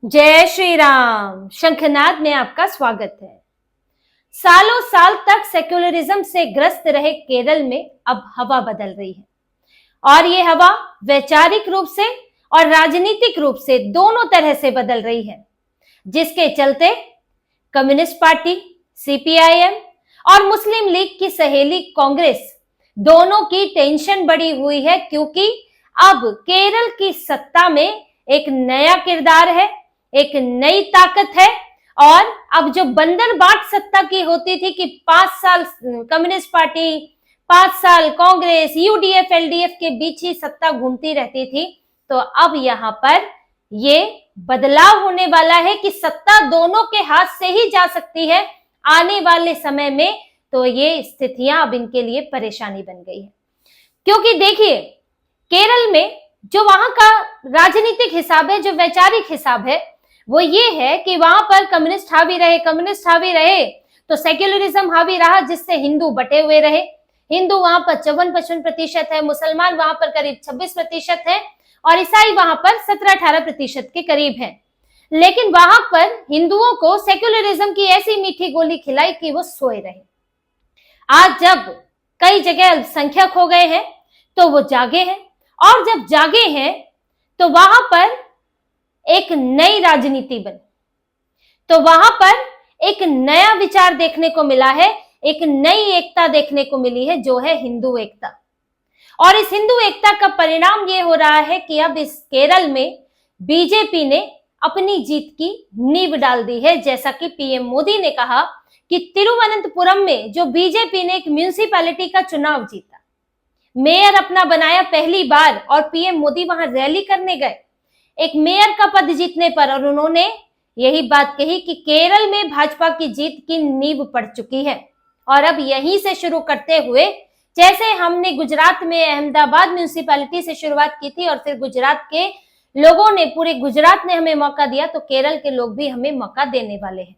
जय श्री राम। शंखनाद में आपका स्वागत है। सालों साल तक सेक्युलरिज्म से ग्रस्त रहे केरल में अब हवा बदल रही है और ये हवा वैचारिक रूप से और राजनीतिक रूप से दोनों तरह से बदल रही है, जिसके चलते कम्युनिस्ट पार्टी, सीपीआईएम और मुस्लिम लीग की सहेली कांग्रेस दोनों की टेंशन बढ़ी हुई है, क्योंकि अब केरल की सत्ता में एक नया किरदार है, एक नई ताकत है। और अब जो बंदर बाट सत्ता की होती थी कि 5 साल कम्युनिस्ट पार्टी, 5 साल कांग्रेस, यूडीएफ एलडीएफ के बीच ही सत्ता घूमती रहती थी, तो अब यहाँ पर ये बदलाव होने वाला है कि सत्ता दोनों के हाथ से ही जा सकती है आने वाले समय में। तो ये स्थितियां अब इनके लिए परेशानी बन गई है, क्योंकि देखिए केरल में जो वहां का राजनीतिक हिसाब है, जो वैचारिक हिसाब है, वो ये है कि वहां पर कम्युनिस्ट हावी रहे तो सेक्युलरिज्म हावी रहा, जिससे हिंदू बटे हुए रहे। हिंदू वहां पर 54-55% है, मुसलमान वहां पर करीब 26% है और ईसाई वहां पर 17-18% के करीब है। लेकिन वहां पर हिंदुओं को सेक्युलरिज्म की ऐसी मीठी गोली खिलाई कि वो सोए रहे। आज जब कई जगह अल्पसंख्यक हो गए हैं तो वो जागे हैं, और जब जागे हैं तो वहां पर एक नई राजनीति बनी, तो वहां पर एक नया विचार देखने को मिला है, एक नई एकता देखने को मिली है, जो है हिंदू एकता। और इस हिंदू एकता का परिणाम ये हो रहा है कि अब इस केरल में बीजेपी ने अपनी जीत की नींव डाल दी है। जैसा कि पीएम मोदी ने कहा कि तिरुवनंतपुरम में जो बीजेपी ने एक म्यूनिसिपैलिटी का चुनाव जीता, मेयर अपना बनाया पहली बार, और पीएम मोदी वहां रैली करने गए एक मेयर का पद जीतने पर, और उन्होंने यही बात कही कि केरल में भाजपा की जीत की नींव पड़ चुकी है। और अब यहीं से शुरू करते हुए, जैसे हमने गुजरात में अहमदाबाद म्यूनिसिपैलिटी से शुरुआत की थी और फिर गुजरात के लोगों ने, पूरे गुजरात ने हमें मौका दिया, तो केरल के लोग भी हमें मौका देने वाले हैं।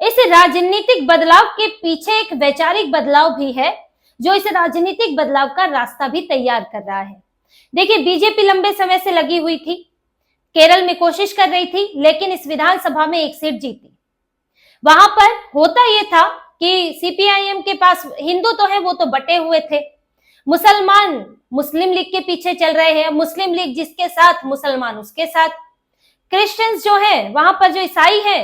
इस राजनीतिक बदलाव के पीछे एक वैचारिक बदलाव भी है, जो इस राजनीतिक बदलाव का रास्ता भी तैयार कर रहा है। देखिए, बीजेपी लंबे समय से लगी हुई थी, केरल में कोशिश कर रही थी, लेकिन इस विधानसभा में एक सीट जीती। वहां पर होता यह था कि सीपीआईएम के पास हिंदू तो है, वो तो बटे हुए थे, मुसलमान मुस्लिम लीग के पीछे चल रहे हैं, मुस्लिम लीग जिसके साथ मुसलमान उसके साथ, क्रिश्चियंस जो है वहां पर, जो ईसाई है,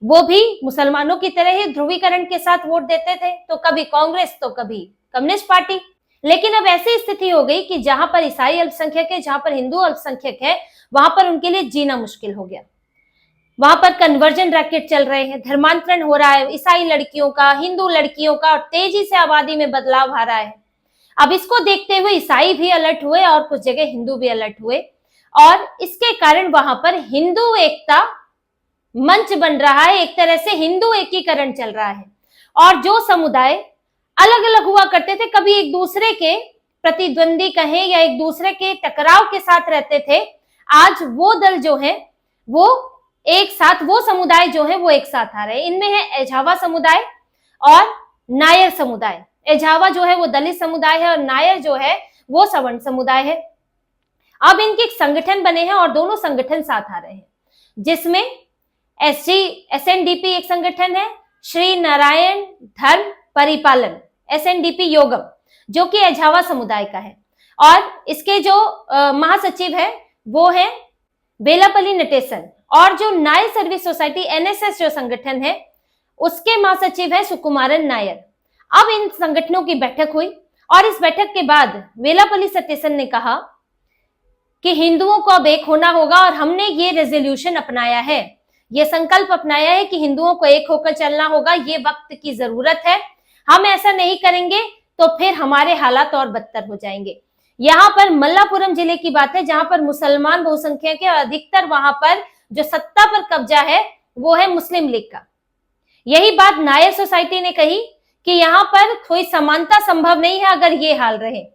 वो भी मुसलमानों की तरह ही ध्रुवीकरण के साथ वोट देते थे, तो कभी कांग्रेस तो कभी कम्युनिस्ट पार्टी। लेकिन अब ऐसी स्थिति हो गई कि जहां पर ईसाई अल्पसंख्यक है, जहां पर हिंदू अल्पसंख्यक है, वहां पर उनके लिए जीना मुश्किल हो गया। वहां पर कन्वर्जन रैकेट चल रहे हैं, धर्मांतरण हो रहा है ईसाई लड़कियों का, हिंदू लड़कियों का, और तेजी से आबादी में बदलाव आ रहा है। अब इसको देखते हुए ईसाई भी अलर्ट हुए और कुछ जगह हिंदू भी अलर्ट हुए, और इसके कारण वहां पर हिंदू एकता मंच बन रहा है, एक तरह से हिंदू एकीकरण चल रहा है। और जो समुदाय अलग अलग हुआ करते थे, कभी एक दूसरे के प्रतिद्वंदी कहें या एक दूसरे के टकराव के साथ रहते थे, आज वो दल जो है वो एक साथ, वो समुदाय जो है वो एक साथ आ रहे हैं। इनमें है एझावा समुदाय और नायर समुदाय। एझावा जो है वो दलित समुदाय है और नायर जो है वो सवर्ण समुदाय है। अब इनके एक संगठन बने हैं और दोनों संगठन साथ आ रहे हैं, जिसमें एसएनडीपी एक संगठन है, श्री नारायण धर्म परिपालन एसएनडीपी योगम, जो कि एझावा समुदाय का है। और इसके जो महासचिव है वो है बेलापल्ली नटेसन, और जो नायर सर्विस सोसाइटी एनएसएस जो संगठन है, उसके महासचिव है सुकुमारन नायर। अब इन संगठनों की बैठक हुई और इस बैठक के बाद बेलापल्ली सटेसन ने कहा कि हिंदुओं को अब एक होना होगा, और हमने ये रेजोल्यूशन अपनाया है, ये संकल्प अपनाया है कि हिंदुओं को एक होकर चलना होगा। ये वक्त की जरूरत है, हम ऐसा नहीं करेंगे तो फिर हमारे हालात और बदतर हो जाएंगे। यहाँ पर मल्लापुरम जिले की बात है, जहां पर मुसलमान बहुसंख्यक है और अधिकतर वहां पर जो सत्ता पर कब्जा है वो है मुस्लिम लीग का। यही बात नायर सोसाइटी ने कही कि यहाँ पर कोई समानता संभव नहीं है अगर ये हाल रहे।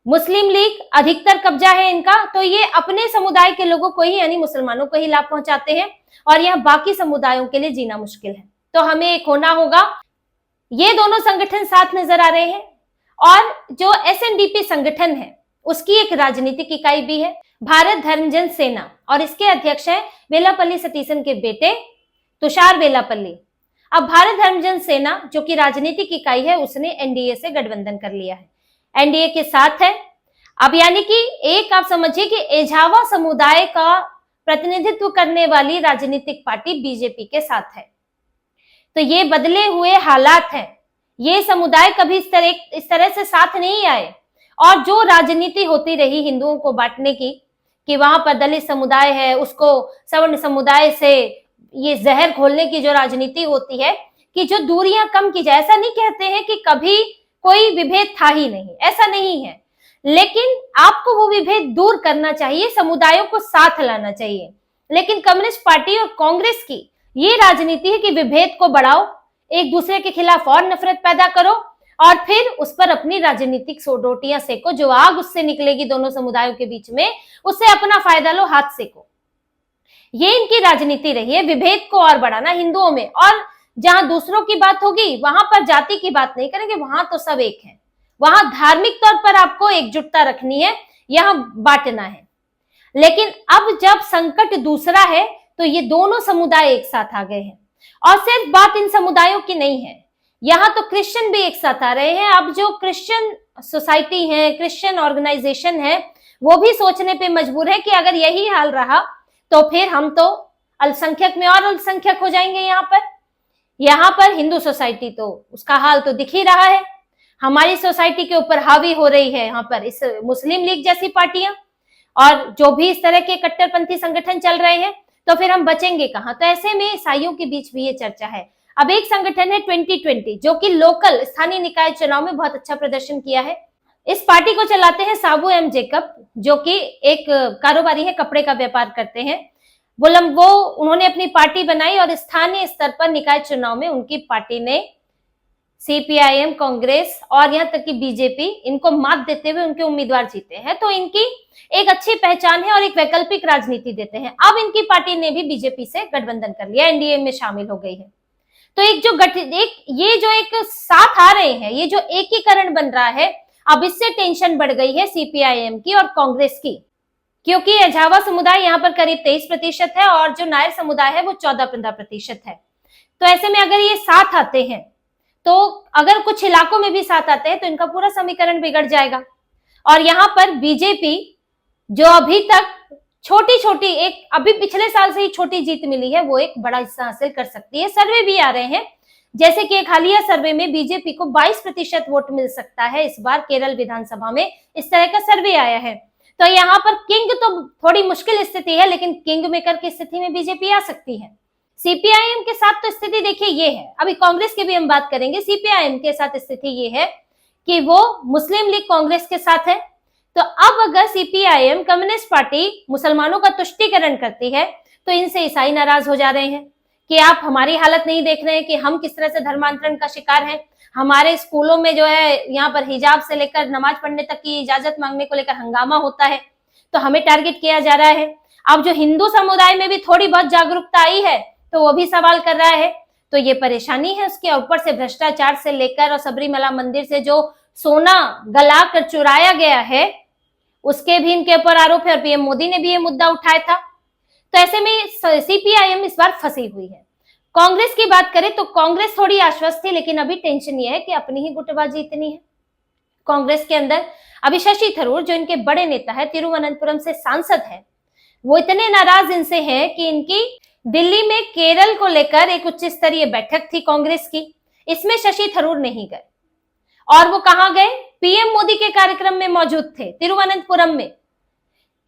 मुस्लिम लीग अधिकतर कब्जा है इनका, तो ये अपने समुदाय के लोगों को ही, यानी मुसलमानों को ही लाभ पहुंचाते हैं, और यहाँ बाकी समुदायों के लिए जीना मुश्किल है। तो हमें एक होना होगा। ये दोनों संगठन साथ नजर आ रहे हैं। और जो एसएनडीपी संगठन है उसकी एक राजनीतिक इकाई भी है भारत धर्म जन सेना, और इसके अध्यक्ष हैं वेलापल्ली सतीशन के बेटे तुषार वेलापल्ली। अब भारत धर्म जन सेना जो कि राजनीतिक इकाई है, उसने एनडीए से गठबंधन कर लिया है, एनडीए के साथ है। अब यानी कि एक आप समझिए कि एझावा समुदाय का प्रतिनिधित्व करने वाली राजनीतिक पार्टी बीजेपी के साथ है। तो ये बदले हुए हालात हैं, ये समुदाय कभी इस तरह से साथ नहीं आए। और जो राजनीति होती रही हिंदुओं को बांटने की, कि वहां पर दलित समुदाय है उसको सवर्ण समुदाय से ये जहर घोलने की जो राजनीति होती है कि जो दूरियां कम की जाए। ऐसा नहीं कहते हैं कि कभी कोई विभेद था ही नहीं, ऐसा नहीं है, लेकिन आपको वो विभेद दूर करना चाहिए, समुदायों को साथ लाना चाहिए। लेकिन कम्युनिस्ट पार्टी और कांग्रेस की ये राजनीति है कि विभेद को बढ़ाओ, एक दूसरे के खिलाफ और नफरत पैदा करो और फिर उस पर अपनी राजनीतिक रोटियां सेको। जो आग उससे निकलेगी दोनों समुदायों के बीच में, उससे अपना फायदा लो, हाथ सेको। ये इनकी राजनीति रही है, विभेद को और बढ़ाना हिंदुओं में। और जहां दूसरों की बात होगी वहां पर जाति की बात नहीं करेंगे, वहां तो सब एक है। वहां धार्मिक तौर पर आपको एकजुटता रखनी है, यहां बांटना है। लेकिन अब जब संकट दूसरा है तो ये दोनों समुदाय एक साथ आ गए हैं। और सिर्फ बात इन समुदायों की नहीं है, यहाँ तो क्रिश्चियन भी एक साथ आ रहे हैं। अब जो क्रिश्चियन सोसाइटी है, क्रिश्चियन ऑर्गेनाइजेशन है, वो भी सोचने पे मजबूर है कि अगर यही हाल रहा तो फिर हम तो अल्पसंख्यक में और अल्पसंख्यक हो जाएंगे। यहाँ पर हिंदू सोसाइटी तो उसका हाल तो दिख ही रहा है, हमारी सोसाइटी के ऊपर हावी हो रही है यहाँ पर इस मुस्लिम लीग जैसी पार्टियां, और जो भी इस तरह के कट्टरपंथी संगठन चल रहे हैं, तो फिर हम बचेंगे कहां। तो ऐसे में ईसाइयों के बीच भी ये चर्चा है। अब एक संगठन है 2020 जो कि लोकल स्थानीय निकाय चुनाव में बहुत अच्छा प्रदर्शन किया है। इस पार्टी को चलाते हैं साबू एम जेकब, जो कि एक कारोबारी है, कपड़े का व्यापार करते हैं। वो उन्होंने अपनी पार्टी बनाई और स्थानीय स्तर पर निकाय चुनाव में उनकी पार्टी ने सीपीआईएम, कांग्रेस और यहाँ तक कि बीजेपी, इनको मात देते हुए उनके उम्मीदवार जीते हैं। तो इनकी एक अच्छी पहचान है और एक वैकल्पिक राजनीति देते हैं। अब इनकी पार्टी ने भी बीजेपी से गठबंधन कर लिया, एनडीए में शामिल हो गई है। तो ये जो एक साथ आ रहे हैं, ये जो एकीकरण बन रहा है, अब इससे टेंशन बढ़ गई है सीपीआईएम की और कांग्रेस की, क्योंकि एझावा समुदाय यहाँ पर करीब 23% है और जो नायर समुदाय है वो 14-15% है। तो ऐसे में अगर ये साथ आते हैं, तो अगर कुछ इलाकों में भी साथ आते हैं तो इनका पूरा समीकरण बिगड़ जाएगा। और यहाँ पर बीजेपी जो अभी तक छोटी एक अभी पिछले साल से ही छोटी जीत मिली है, वो एक बड़ा हिस्सा हासिल कर सकती है। सर्वे भी आ रहे हैं, जैसे कि एक हालिया सर्वे में बीजेपी को 22% वोट मिल सकता है इस बार केरल विधानसभा में, इस तरह का सर्वे आया है। तो यहाँ पर किंग तो थोड़ी मुश्किल स्थिति है, लेकिन किंग मेकर की स्थिति में बीजेपी आ सकती है। सीपीआईएम के साथ तो स्थिति देखिए ये है, अभी कांग्रेस की भी हम बात करेंगे। सीपीआईएम के साथ स्थिति ये है कि वो मुस्लिम लीग कांग्रेस के साथ है। तो अब अगर सीपीआईएम कम्युनिस्ट पार्टी मुसलमानों का तुष्टीकरण करती है तो इनसे ईसाई नाराज हो जा रहे हैं कि आप हमारी हालत नहीं देख रहे हैं कि हम किस तरह से धर्मांतरण का शिकार हैं। हमारे स्कूलों में जो है यहाँ पर हिजाब से लेकर नमाज पढ़ने तक की इजाजत मांगने को लेकर हंगामा होता है, तो हमें टारगेट किया जा रहा है। अब जो हिंदू समुदाय में भी थोड़ी बहुत जागरूकता आई है तो वो भी सवाल कर रहा है। तो ये परेशानी है उसके ऊपर से भ्रष्टाचार से लेकर और सबरीमला मंदिर से जो सोना गला कर चुराया गया है उसके भी इनके ऊपर आरोप है और पीएम मोदी ने भी ये मुद्दा उठाया था। तो ऐसे में सीपीआईएम इस बार फंसी हुई है। कांग्रेस की बात करें तो कांग्रेस थोड़ी आश्वस्त थी, लेकिन अभी टेंशन ये है कि अपनी ही गुटबाजी इतनी है कांग्रेस के अंदर। अभी शशि थरूर जो इनके बड़े नेता है, तिरुवनंतपुरम से सांसद है, वो इतने नाराज इनसे हैं कि इनकी दिल्ली में केरल को लेकर एक उच्च स्तरीय बैठक थी कांग्रेस की, इसमें शशि थरूर नहीं गए। और वो कहां गए? पीएम मोदी के कार्यक्रम में मौजूद थे तिरुवनंतपुरम में,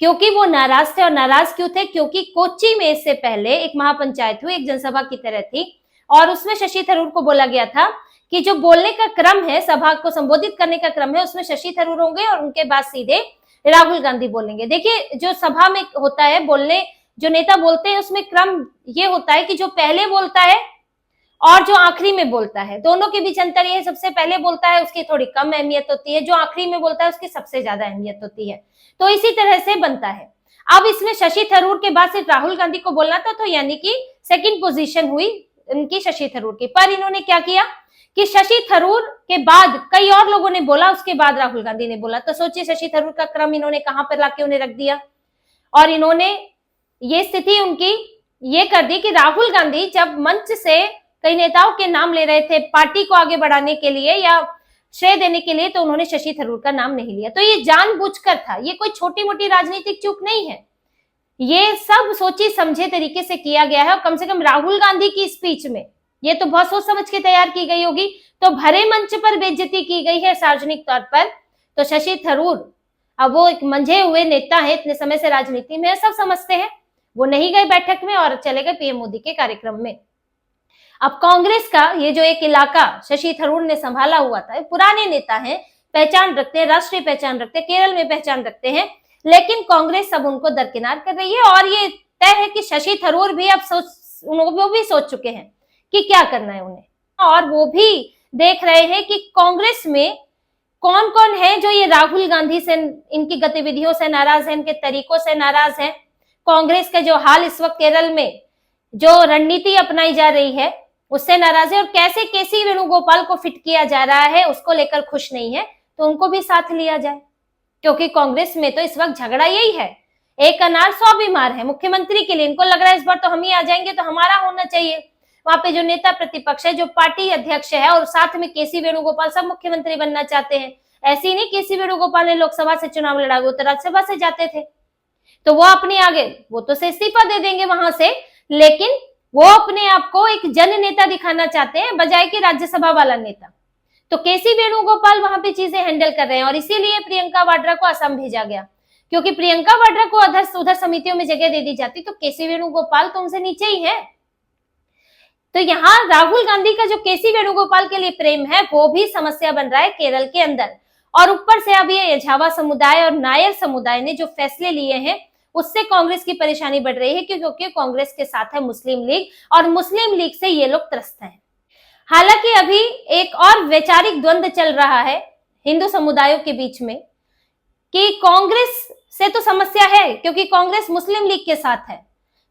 क्योंकि वो नाराज थे। और नाराज क्यों थे? क्योंकि कोच्चि में इससे पहले एक महापंचायत हुई, एक जनसभा की तरह थी, और उसमें शशि थरूर को बोला गया था कि जो बोलने का क्रम है, सभा को संबोधित करने का क्रम है, उसमें शशि थरूर होंगे और उनके बाद सीधे राहुल गांधी बोलेंगे। देखिए, जो सभा में होता है बोलने, जो नेता बोलते हैं, उसमें क्रम ये होता है कि जो पहले बोलता है और जो आखिरी में बोलता है, दोनों के बीच अंतर ये है, सबसे पहले बोलता है उसकी थोड़ी कम अहमियत होती है, जो आखिरी में बोलता है उसकी सबसे ज्यादा अहमियत होती है। तो इसी तरह से बनता है। अब इसमें शशि थरूर के बाद सिर्फ राहुल गांधी को बोलना था, तो यानी कि सेकंड पोजीशन हुई इनकी शशि थरूर की। पर इन्होंने क्या किया कि शशि थरूर के बाद कई और लोगों ने बोला, उसके बाद राहुल गांधी ने बोला। तो सोचिए शशि थरूर का क्रम इन्होंने कहां पर लाके उन्हें रख दिया, और इन्होंने ये स्थिति उनकी ये कर दी कि राहुल गांधी जब मंच से कई नेताओं के नाम ले रहे थे पार्टी को आगे बढ़ाने के लिए या श्रेय देने के लिए, तो उन्होंने शशि थरूर का नाम नहीं लिया। तो ये जानबूझकर था, ये कोई छोटी मोटी राजनीतिक चूक नहीं है, ये सब सोची समझे तरीके से किया गया है। और कम से कम राहुल गांधी की स्पीच में ये तो बहुत सोच समझ के तैयार की गई होगी, तो भरे मंच पर बेइज्जती की गई है सार्वजनिक तौर पर। तो शशि थरूर अब वो एक मंझे हुए नेता है, इतने समय से राजनीति में सब समझते हैं, वो नहीं गए बैठक में और चले गए पीएम मोदी के कार्यक्रम में। अब कांग्रेस का ये जो एक इलाका शशि थरूर ने संभाला हुआ था, पुराने नेता हैं, पहचान रखते हैं, राष्ट्रीय पहचान रखते हैं, केरल में पहचान रखते हैं, लेकिन कांग्रेस अब उनको दरकिनार कर रही है। और ये तय है कि शशि थरूर भी अब वो भी सोच चुके हैं कि क्या करना है उन्हें, और वो भी देख रहे हैं कि कांग्रेस में कौन कौन है जो ये राहुल गांधी से, इनकी गतिविधियों से नाराज है, इनके तरीकों से नाराज है, कांग्रेस का जो हाल इस वक्त केरल में जो रणनीति अपनाई जा रही है उससे नाराज है, और कैसे केसी वेणुगोपाल को फिट किया जा रहा है उसको लेकर खुश नहीं है, तो उनको भी साथ लिया जाए। क्योंकि कांग्रेस में तो इस वक्त झगड़ा यही है, एक अनार 100 बीमार है। मुख्यमंत्री के लिए इनको लग रहा है इस बार तो हम ही आ जाएंगे, तो हमारा होना चाहिए। वहां पे जो नेता प्रतिपक्ष है, जो पार्टी अध्यक्ष है, और साथ में केसी वेणुगोपाल, सब मुख्यमंत्री बनना चाहते हैं। ऐसे ही नहीं केसी वेणुगोपाल ने लोकसभा से चुनाव लड़ा, वो तो राज्यसभा से जाते थे, तो वो अपने आगे वो तो से इस्तीफा दे देंगे वहां से, लेकिन वो अपने आप को एक जन नेता दिखाना चाहते हैं बजाय कि राज्यसभा वाला नेता। तो केसी वेणुगोपाल वहां पे चीजें हैंडल कर रहे हैं, और इसीलिए प्रियंका वाड्रा को असम भेजा गया, क्योंकि प्रियंका वाड्रा को उधर समितियों में जगह दे दी जाती तो केसी वेणुगोपाल तो उनसे नीचे ही है। तो यहाँ राहुल गांधी का जो केसी वेणुगोपाल के लिए प्रेम है वो भी समस्या बन रहा है केरल के अंदर। और ऊपर से अब ये झावा समुदाय और नायर समुदाय ने जो फैसले लिए हैं उससे कांग्रेस की परेशानी बढ़ रही है, क्योंकि कांग्रेस के साथ है मुस्लिम लीग, और मुस्लिम लीग से ये लोग त्रस्त हैं। हालांकि अभी एक और वैचारिक द्वंद्व चल रहा है हिंदू समुदायों के बीच में कि कांग्रेस से तो समस्या है क्योंकि कांग्रेस मुस्लिम लीग के साथ है,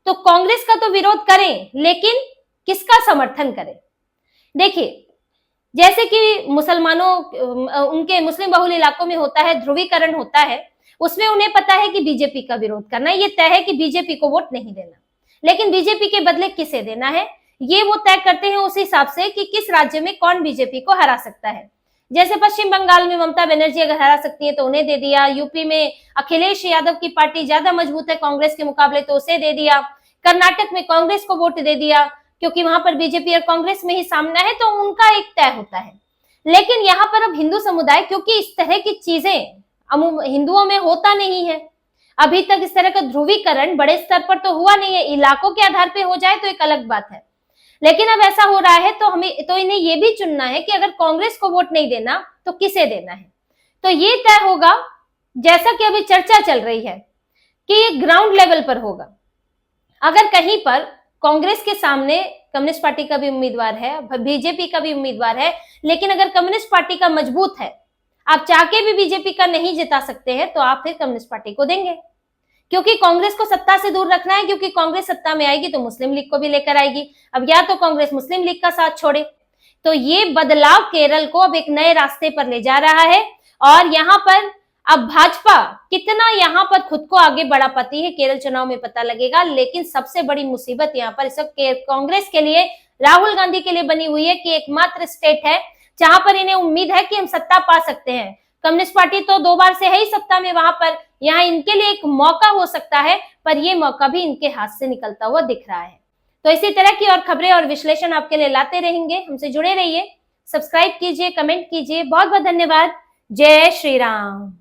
तो कांग्रेस का तो विरोध करें, लेकिन किसका समर्थन करें। देखिए, जैसे कि मुसलमानों उनके मुस्लिम बहुल इलाकों में होता है, ध्रुवीकरण होता है, उसमें उन्हें पता है कि बीजेपी का विरोध करना, ये तय है कि बीजेपी को वोट नहीं देना, लेकिन बीजेपी के बदले किसे देना है ये वो तय करते हैं उस हिसाब से कि किस राज्य में कौन बीजेपी को हरा सकता है। जैसे पश्चिम बंगाल में ममता बनर्जी अगर हरा सकती है तो उन्हें दे दिया, यूपी में अखिलेश यादव की पार्टी ज्यादा मजबूत है कांग्रेस के मुकाबले तो उसे दे दिया, कर्नाटक में कांग्रेस को वोट दे दिया क्योंकि वहां पर बीजेपी और कांग्रेस में ही सामना है, तो उनका एक तय होता है। लेकिन यहाँ पर अब हिंदू समुदाय, क्योंकि इस तरह की चीजें हिंदुओं में होता नहीं है, अभी तक इस तरह का ध्रुवीकरण बड़े स्तर पर तो हुआ नहीं है, इलाकों के आधार पर हो जाए तो एक अलग बात है, लेकिन अब ऐसा हो रहा है तो इन्हें ये भी चुनना है कि अगर कांग्रेस को वोट नहीं देना तो किसे देना है। तो ये तय होगा, जैसा कि अभी चर्चा चल रही है कि ये ग्राउंड लेवल पर होगा। अगर कहीं पर कांग्रेस के सामने कम्युनिस्ट पार्टी का भी उम्मीदवार है, बीजेपी का भी उम्मीदवार है, लेकिन अगर कम्युनिस्ट पार्टी का मजबूत है, आप चाह के भी बीजेपी का नहीं जिता सकते हैं, तो आप फिर कम्युनिस्ट पार्टी को देंगे, क्योंकि कांग्रेस को सत्ता से दूर रखना है, क्योंकि कांग्रेस सत्ता में आएगी तो मुस्लिम लीग को भी लेकर आएगी। अब या तो कांग्रेस मुस्लिम लीग का साथ छोड़े, तो ये बदलाव केरल को अब एक नए रास्ते पर ले जा रहा है। और यहाँ पर अब भाजपा कितना यहाँ पर खुद को आगे बढ़ा पाती है केरल चुनाव में पता लगेगा, लेकिन सबसे बड़ी मुसीबत यहाँ पर इस वक्त कांग्रेस के लिए, राहुल गांधी के लिए बनी हुई है कि एकमात्र स्टेट है जहां पर इन्हें उम्मीद है कि हम सत्ता पा सकते हैं। कम्युनिस्ट पार्टी तो 2 बार से है ही सत्ता में, वहां पर यहाँ इनके लिए एक मौका हो सकता है, पर ये मौका भी इनके हाथ से निकलता हुआ दिख रहा है। तो इसी तरह की और खबरें और विश्लेषण आपके लिए लाते रहेंगे, हमसे जुड़े रहिए, सब्सक्राइब कीजिए, कमेंट कीजिए। बहुत बहुत धन्यवाद। जय श्री राम।